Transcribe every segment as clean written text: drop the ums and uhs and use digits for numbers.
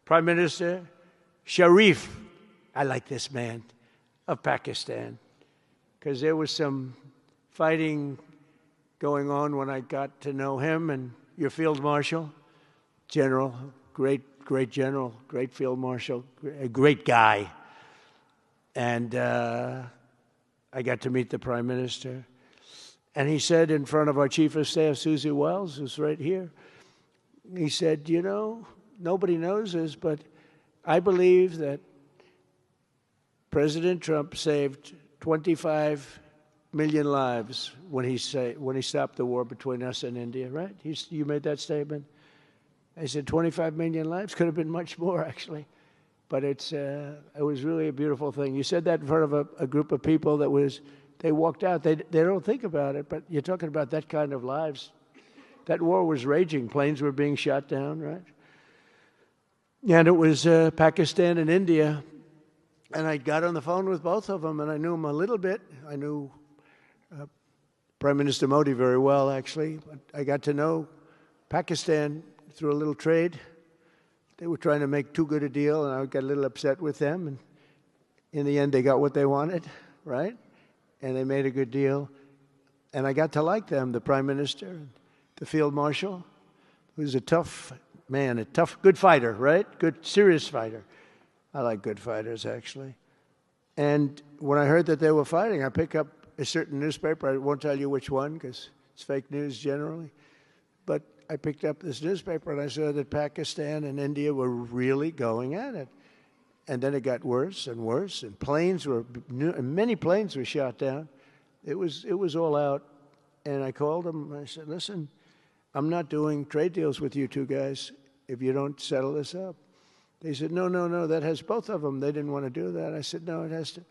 Prime Minister Sharif, I like this man, of Pakistan, because there was some fighting going on when I got to know him, and your Field Marshal, General, great general, great Field Marshal, a great guy. And I got to meet the Prime Minister. And he said in front of our Chief of Staff, Susie Wells, who's right here, he said, you know, nobody knows this, but I believe that President Trump saved 25 million lives when he stopped the war between us and India, right? You made that statement? I said 25 million lives? Could have been much more, actually. But it was really a beautiful thing. You said that in front of a group of people they walked out. They don't think about it, but you're talking about that kind of lives. That war was raging. Planes were being shot down, right? And it was Pakistan and India. And I got on the phone with both of them, and I knew them a little bit. I knew Prime Minister Modi very well, actually. But I got to know Pakistan through a little trade. They were trying to make too good a deal, and I got a little upset with them. And in the end, they got what they wanted, right? And they made a good deal. And I got to like them, the Prime Minister, the Field Marshal, who's a tough man, good fighter, right? Good, serious fighter. I like good fighters, actually. And when I heard that they were fighting, I picked up a certain newspaper. I won't tell you which one, because it's fake news generally. But I picked up this newspaper, and I saw that Pakistan and India were really going at it. And then it got worse and worse, and many planes were shot down. It was all out. And I called them, and I said, listen, I'm not doing trade deals with you two guys if you don't settle this up. They said, no, that has both of them. They didn't want to do that. I said, no, it has to.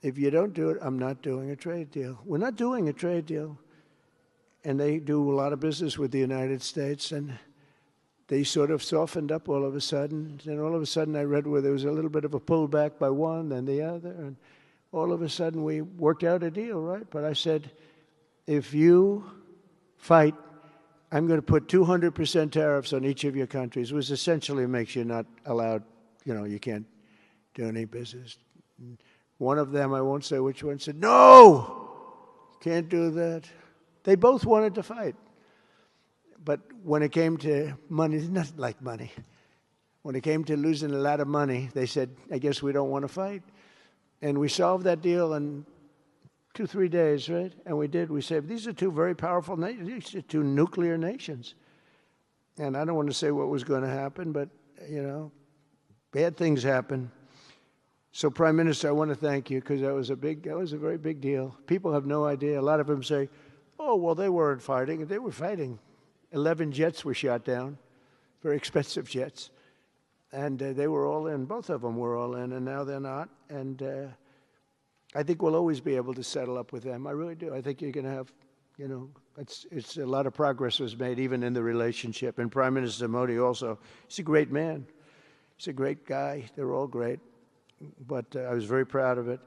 If you don't do it, I'm not doing a trade deal. We're not doing a trade deal. And they do a lot of business with the United States, and they sort of softened up all of a sudden. Then all of a sudden I read where there was a little bit of a pullback by one, then the other, and all of a sudden we worked out a deal, right? But I said, if you fight, I'm going to put 200% tariffs on each of your countries, which essentially makes you not allowed, you can't do any business. One of them, I won't say which one, said, no, can't do that. They both wanted to fight. But when it came to money, it's not like money. When it came to losing a lot of money, they said, I guess we don't want to fight. And we solved that deal in 2-3 days, right? And we did. We said, these are two very powerful nations. These are two nuclear nations. And I don't want to say what was going to happen, but, bad things happen. So, Prime Minister, I want to thank you, because that was a very big deal. People have no idea. A lot of them say, oh, well, they weren't fighting. They were fighting. 11 jets were shot down, very expensive jets. And they were all in. Both of them were all in, and now they're not. And I think we'll always be able to settle up with them. I really do. I think you're going to have, it's a lot of progress was made even in the relationship. And Prime Minister Modi also, he's a great man. He's a great guy. They're all great. But I was very proud of it.